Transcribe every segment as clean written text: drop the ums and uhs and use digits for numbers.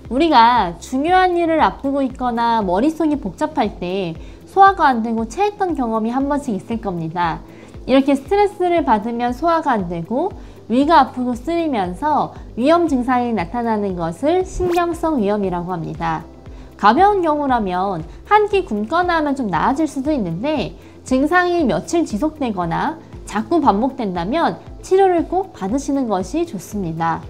우리가 중요한 일을 앞두고 있거나 머릿속이 복잡할 때 소화가 안 되고 체했던 경험이 한 번씩 있을 겁니다. 이렇게 스트레스를 받으면 소화가 안 되고 위가 아프고 쓰리면서 위험 증상이 나타나는 것을 신경성 위염이라고 합니다. 가벼운 경우라면 한 끼 굶거나 하면 좀 나아질 수도 있는데 증상이 며칠 지속되거나 자꾸 반복된다면 치료를 꼭 받으시는 것이 좋습니다.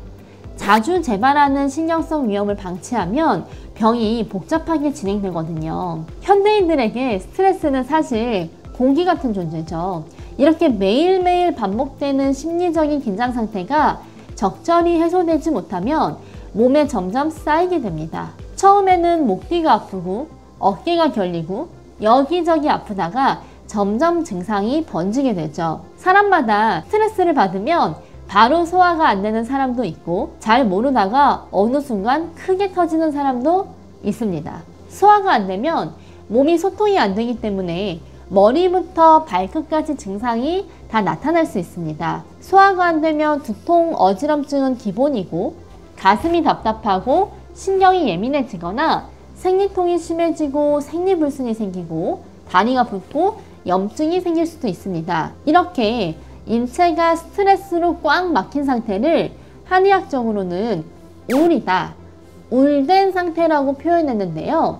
자주 재발하는 신경성 위염을 방치하면 병이 복잡하게 진행되거든요. 현대인들에게 스트레스는 사실 공기 같은 존재죠. 이렇게 매일매일 반복되는 심리적인 긴장 상태가 적절히 해소되지 못하면 몸에 점점 쌓이게 됩니다. 처음에는 목 뒤가 아프고 어깨가 결리고 여기저기 아프다가 점점 증상이 번지게 되죠. 사람마다 스트레스를 받으면 바로 소화가 안 되는 사람도 있고 잘 모르다가 어느 순간 크게 터지는 사람도 있습니다. 소화가 안 되면 몸이 소통이 안 되기 때문에 머리부터 발끝까지 증상이 다 나타날 수 있습니다. 소화가 안 되면 두통, 어지럼증은 기본이고 가슴이 답답하고 신경이 예민해지거나 생리통이 심해지고 생리불순이 생기고 다리가 붓고 염증이 생길 수도 있습니다. 이렇게 인체가 스트레스로 꽉 막힌 상태를 한의학적으로는 울이다, 울된 상태라고 표현했는데요.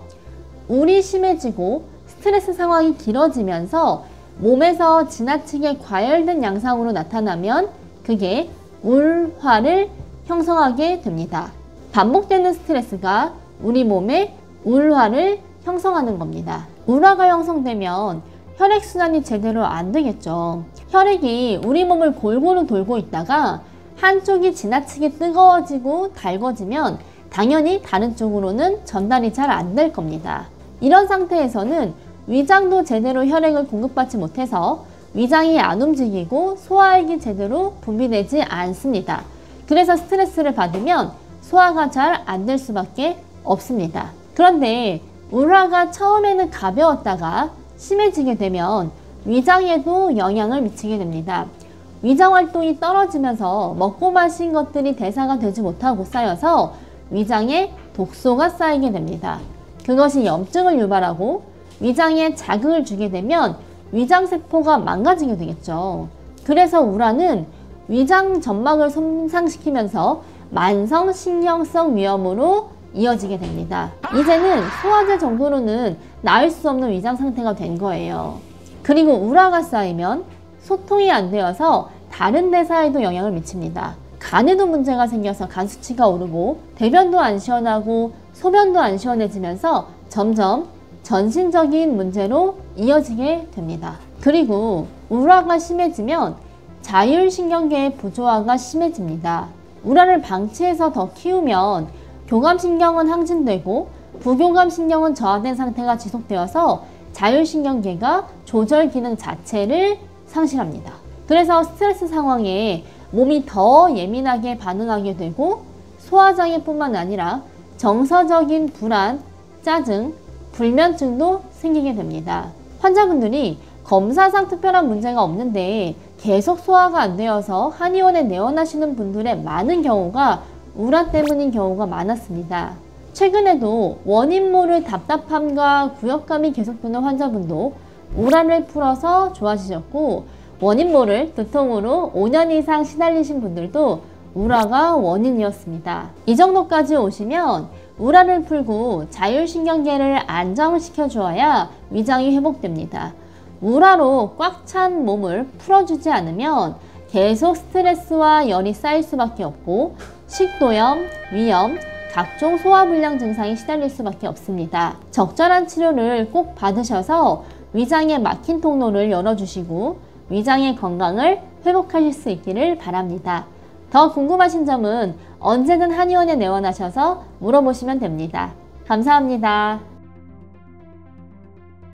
울이 심해지고 스트레스 상황이 길어지면서 몸에서 지나치게 과열된 양상으로 나타나면 그게 울화를 형성하게 됩니다. 반복되는 스트레스가 우리 몸에 울화를 형성하는 겁니다. 울화가 형성되면 혈액순환이 제대로 안 되겠죠. 혈액이 우리 몸을 골고루 돌고 있다가 한쪽이 지나치게 뜨거워지고 달궈지면 당연히 다른 쪽으로는 전달이 잘 안 될 겁니다. 이런 상태에서는 위장도 제대로 혈액을 공급받지 못해서 위장이 안 움직이고 소화액이 제대로 분비되지 않습니다. 그래서 스트레스를 받으면 소화가 잘 안 될 수밖에 없습니다. 그런데 울화가 처음에는 가벼웠다가 심해지게 되면 위장에도 영향을 미치게 됩니다. 위장 활동이 떨어지면서 먹고 마신 것들이 대사가 되지 못하고 쌓여서 위장에 독소가 쌓이게 됩니다. 그것이 염증을 유발하고 위장에 자극을 주게 되면 위장세포가 망가지게 되겠죠. 그래서 울화는 위장 점막을 손상시키면서 만성신경성 위염으로 이어지게 됩니다. 이제는 소화제 정도로는 나을 수 없는 위장 상태가 된 거예요. 그리고 울화가 쌓이면 소통이 안 되어서 다른 대사에도 영향을 미칩니다. 간에도 문제가 생겨서 간 수치가 오르고 대변도 안 시원하고 소변도 안 시원해지면서 점점 전신적인 문제로 이어지게 됩니다. 그리고 울화가 심해지면 자율신경계의 부조화가 심해집니다. 울화를 방치해서 더 키우면 교감신경은 항진되고 부교감신경은 저하된 상태가 지속되어서 자율신경계가 조절 기능 자체를 상실합니다. 그래서 스트레스 상황에 몸이 더 예민하게 반응하게 되고 소화장애뿐만 아니라 정서적인 불안, 짜증, 불면증도 생기게 됩니다. 환자분들이 검사상 특별한 문제가 없는데 계속 소화가 안 되어서 한의원에 내원하시는 분들의 많은 경우가 울화 때문인 경우가 많았습니다. 최근에도 원인 모를 답답함과 구역감이 계속되는 환자분도 울화를 풀어서 좋아지셨고 원인 모를 두통으로 5년 이상 시달리신 분들도 울화가 원인이었습니다. 이 정도까지 오시면 울화를 풀고 자율신경계를 안정시켜 주어야 위장이 회복됩니다. 울화로 꽉 찬 몸을 풀어주지 않으면 계속 스트레스와 열이 쌓일 수밖에 없고 식도염, 위염, 각종 소화불량 증상에 시달릴 수밖에 없습니다. 적절한 치료를 꼭 받으셔서 위장의 막힌 통로를 열어주시고 위장의 건강을 회복하실 수 있기를 바랍니다. 더 궁금하신 점은 언제든 한의원에 내원하셔서 물어보시면 됩니다. 감사합니다.